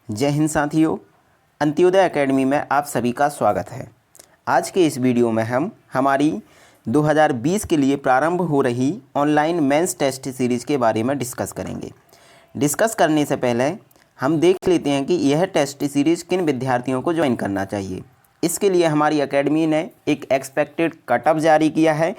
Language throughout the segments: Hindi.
जय हिंद साथियों, अंत्योदय एकेडमी में आप सभी का स्वागत है। आज के इस वीडियो में हम हमारी 2020 के लिए प्रारंभ हो रही ऑनलाइन मेंस टेस्ट सीरीज़ के बारे में डिस्कस करेंगे। डिस्कस करने से पहले हम देख लेते हैं कि यह टेस्ट सीरीज़ किन विद्यार्थियों को ज्वाइन करना चाहिए। इसके लिए हमारी एकेडमी ने एक एक्सपेक्टेड कटऑफ जारी किया है।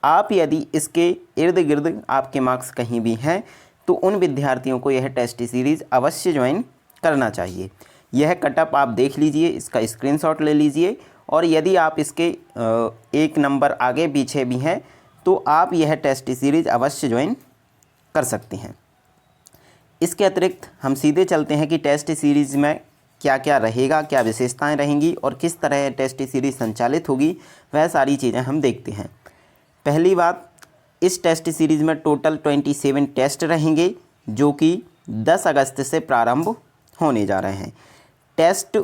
आप यदि इसके इर्द गिर्द आपके मार्क्स कहीं भी हैं तो उन विद्यार्थियों को यह टेस्ट सीरीज़ अवश्य ज्वाइन करना चाहिए। यह कटअप आप देख लीजिए, इसका स्क्रीनशॉट ले लीजिए और यदि आप इसके एक नंबर आगे पीछे भी हैं तो आप यह टेस्ट सीरीज़ अवश्य ज्वाइन कर सकते हैं। इसके अतिरिक्त हम सीधे चलते हैं कि टेस्ट सीरीज़ में क्या क्या रहेगा, क्या विशेषताएं रहेंगी और किस तरह टेस्ट सीरीज़ संचालित होगी, वह सारी चीज़ें हम देखते हैं। पहली बात, इस टेस्ट सीरीज़ में टोटल 27 टेस्ट रहेंगे जो कि 10 अगस्त से प्रारंभ होने जा रहे हैं। टेस्ट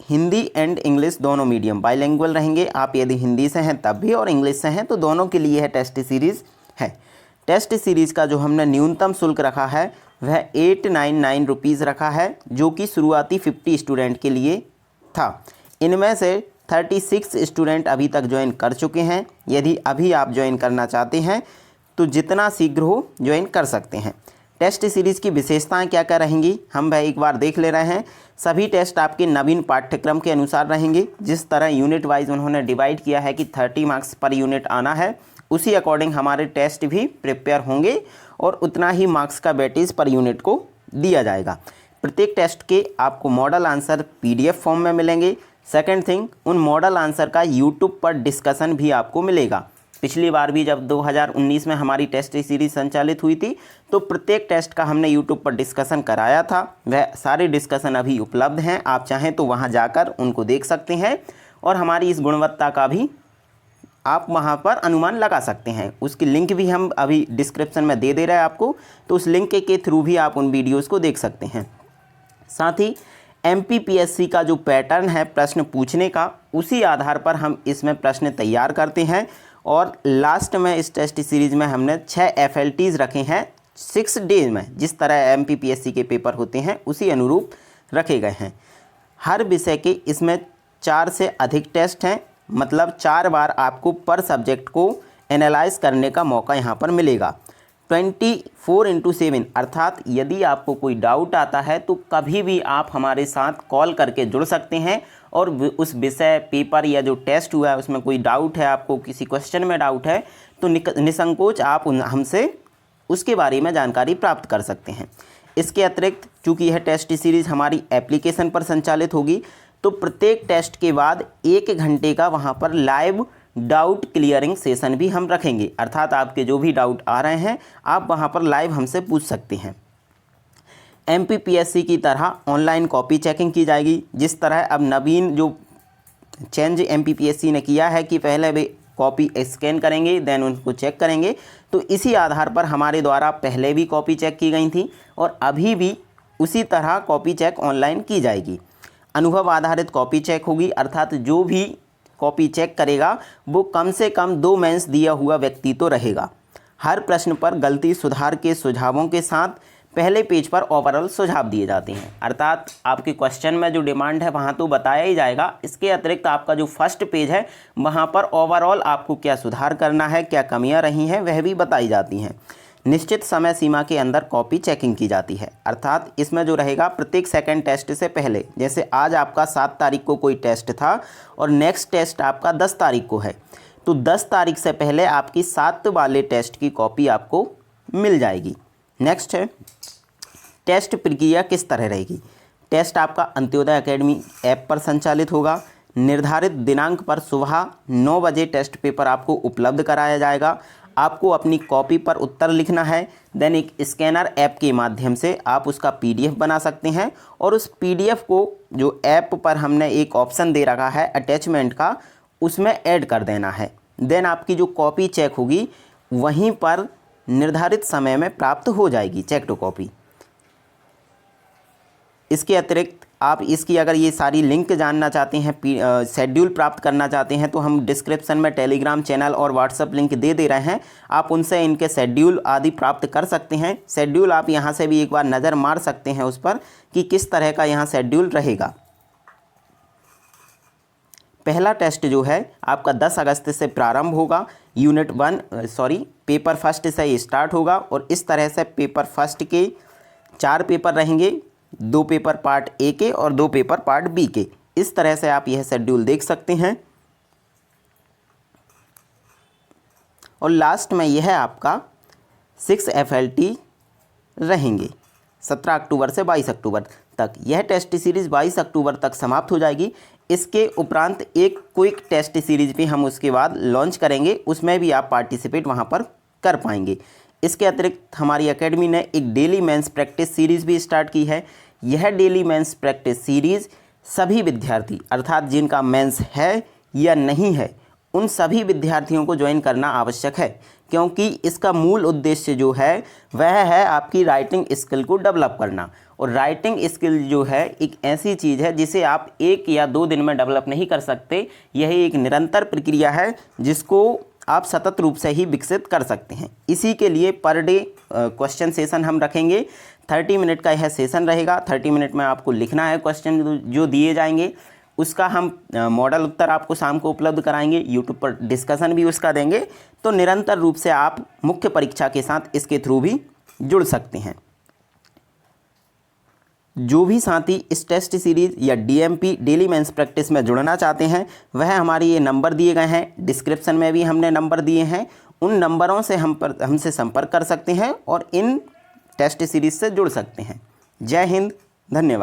हिंदी एंड इंग्लिश दोनों मीडियम बाइलिंगुअल रहेंगे। आप यदि हिंदी से हैं तब भी और इंग्लिश से हैं तो दोनों के लिए यह टेस्ट सीरीज़ है। टेस्ट सीरीज़ का जो हमने न्यूनतम शुल्क रखा है वह 899 रुपीज़ रखा है, जो कि शुरुआती 50 स्टूडेंट के लिए था। इनमें से 36 स्टूडेंट अभी तक ज्वाइन कर चुके हैं। यदि अभी आप ज्वाइन करना चाहते हैं तो जितना शीघ्र हो ज्वाइन कर सकते हैं। टेस्ट सीरीज़ की विशेषताएं क्या क्या रहेंगी हम वह एक बार देख ले रहे हैं। सभी टेस्ट आपके नवीन पाठ्यक्रम के अनुसार रहेंगे। जिस तरह यूनिट वाइज उन्होंने डिवाइड किया है कि 30 मार्क्स पर यूनिट आना है, उसी अकॉर्डिंग हमारे टेस्ट भी प्रिपेयर होंगे और उतना ही मार्क्स का वेटेज पर यूनिट को दिया जाएगा। प्रत्येक टेस्ट के आपको मॉडल आंसर PDF फॉर्म में मिलेंगे। सेकेंड थिंग, उन मॉडल आंसर का यूट्यूब पर डिस्कशन भी आपको मिलेगा। पिछली बार भी जब 2019 में हमारी टेस्ट सीरीज़ संचालित हुई थी तो प्रत्येक टेस्ट का हमने यूट्यूब पर डिस्कशन कराया था। वह सारे डिस्कशन अभी उपलब्ध हैं, आप चाहें तो वहां जाकर उनको देख सकते हैं और हमारी इस गुणवत्ता का भी आप वहां पर अनुमान लगा सकते हैं। उसकी लिंक भी हम अभी डिस्क्रिप्शन में दे रहे हैं आपको, तो उस लिंक के थ्रू भी आप उन वीडियोज़ को देख सकते हैं। साथ ही MPPSC का जो पैटर्न है प्रश्न पूछने का, उसी आधार पर हम इसमें प्रश्न तैयार करते हैं और लास्ट में इस टेस्ट सीरीज़ में हमने 6 FLTs रखे हैं 6 डेज में। जिस तरह MPPSC के पेपर होते हैं उसी अनुरूप रखे गए हैं। हर विषय के इसमें 4 से अधिक टेस्ट हैं, मतलब 4 बार आपको पर सब्जेक्ट को एनालाइज करने का मौका यहाँ पर मिलेगा। 24/7 अर्थात यदि आपको कोई डाउट आता है तो कभी भी आप हमारे साथ कॉल करके जुड़ सकते हैं और उस विषय पेपर या जो टेस्ट हुआ है उसमें कोई डाउट है, आपको किसी क्वेश्चन में डाउट है तो निसंकोच आप हमसे उसके बारे में जानकारी प्राप्त कर सकते हैं। इसके अतिरिक्त चूँकि यह टेस्ट सीरीज़ हमारी एप्लीकेशन पर संचालित होगी तो प्रत्येक टेस्ट के बाद 1 घंटे का वहाँ पर लाइव डाउट क्लियरिंग सेशन भी हम रखेंगे। अर्थात आपके जो भी डाउट आ रहे हैं आप वहाँ पर लाइव हमसे पूछ सकते हैं। MPPSC की तरह ऑनलाइन कॉपी चेकिंग की जाएगी। जिस तरह अब नवीन जो चेंज MPPSC ने किया है कि पहले वे कॉपी स्कैन करेंगे देन उनको चेक करेंगे, तो इसी आधार पर हमारे द्वारा पहले भी कॉपी चेक की गई थी और अभी भी उसी तरह कॉपी चेक ऑनलाइन की जाएगी। अनुभव आधारित कॉपी चेक होगी, अर्थात जो भी कॉपी चेक करेगा वो कम से कम 2 मेंस दिया हुआ व्यक्ति तो रहेगा। हर प्रश्न पर गलती सुधार के सुझावों के साथ पहले पेज पर ओवरऑल सुझाव दिए जाते हैं। अर्थात आपके क्वेश्चन में जो डिमांड है वहाँ तो बताया ही जाएगा। इसके अतिरिक्त आपका जो फर्स्ट पेज है वहाँ पर ओवरऑल आपको क्या सुधार करना है, क्या कमियाँ रही हैं, वह भी बताई जाती हैं। निश्चित समय सीमा के अंदर कॉपी चेकिंग की जाती है। अर्थात इसमें जो रहेगा प्रत्येक सेकंड टेस्ट से पहले, जैसे आज आपका 7 तारीख को कोई टेस्ट था और नेक्स्ट टेस्ट आपका 10 तारीख को है, तो 10 तारीख से पहले आपकी 7 वाले टेस्ट की कॉपी आपको मिल जाएगी। नेक्स्ट है टेस्ट प्रक्रिया किस तरह रहेगी। टेस्ट आपका अंत्योदय एकेडमी ऐप पर संचालित होगा। निर्धारित दिनांक पर सुबह 9 बजे टेस्ट पेपर आपको उपलब्ध कराया जाएगा। आपको अपनी कॉपी पर उत्तर लिखना है, देन एक स्कैनर ऐप के माध्यम से आप उसका PDF बना सकते हैं और उस PDF को जो ऐप पर हमने एक ऑप्शन दे रखा है अटैचमेंट का, उसमें ऐड कर देना है। देन आपकी जो कॉपी चेक होगी वहीं पर निर्धारित समय में प्राप्त हो जाएगी, चेक टू कॉपी। इसके अतिरिक्त आप इसकी अगर ये सारी लिंक जानना चाहते हैं, शेड्यूल प्राप्त करना चाहते हैं, तो हम डिस्क्रिप्शन में टेलीग्राम चैनल और व्हाट्सएप लिंक दे रहे हैं। आप उनसे इनके शेड्यूल आदि प्राप्त कर सकते हैं। शेड्यूल आप यहाँ से भी एक बार नज़र मार सकते हैं उस पर कि किस तरह का यहाँ शेड्यूल रहेगा। पहला टेस्ट जो है आपका 10 अगस्त से प्रारंभ होगा। पेपर फर्स्ट से ही स्टार्ट होगा और इस तरह से पेपर फर्स्ट के 4 पेपर रहेंगे, 2 पेपर पार्ट ए के और 2 पेपर पार्ट बी के। इस तरह से आप यह शेड्यूल देख सकते हैं। और लास्ट में यह आपका 6 FLT रहेंगे 17 अक्टूबर से 22 अक्टूबर तक। यह टेस्ट सीरीज़ 22 अक्टूबर तक समाप्त हो जाएगी। इसके उपरांत एक क्विक टेस्ट सीरीज़ भी हम उसके बाद लॉन्च करेंगे, उसमें भी आप पार्टिसिपेट वहां पर कर पाएंगे। इसके अतिरिक्त हमारी एकेडमी ने एक डेली मेंस प्रैक्टिस सीरीज़ भी स्टार्ट की है। यह डेली मेंस प्रैक्टिस सीरीज़ सभी विद्यार्थी, अर्थात जिनका मेंस है या नहीं है, उन सभी विद्यार्थियों को ज्वाइन करना आवश्यक है, क्योंकि इसका मूल उद्देश्य जो है वह है आपकी राइटिंग स्किल को डेवलप करना। और राइटिंग स्किल जो है एक ऐसी चीज़ है जिसे आप 1 या 2 दिन में डेवलप नहीं कर सकते। यह एक निरंतर प्रक्रिया है जिसको आप सतत रूप से ही विकसित कर सकते हैं। इसी के लिए पर डे क्वेश्चन सेशन हम रखेंगे। 30 मिनट का यह सेशन रहेगा। 30 मिनट में आपको लिखना है क्वेश्चन जो दिए जाएंगे, उसका हम मॉडल उत्तर आपको शाम को उपलब्ध कराएंगे। यूट्यूब पर डिस्कशन भी उसका देंगे। तो निरंतर रूप से आप मुख्य परीक्षा के साथ इसके थ्रू भी जुड़ सकते हैं। जो भी साथी इस टेस्ट सीरीज़ या DMP डेली मेंस प्रैक्टिस में जुड़ना चाहते हैं, वह हमारे ये नंबर दिए गए हैं, डिस्क्रिप्शन में भी हमने नंबर दिए हैं। उन नंबरों से हमसे संपर्क कर सकते हैं और इन टेस्ट सीरीज़ से जुड़ सकते हैं। जय हिंद, धन्यवाद।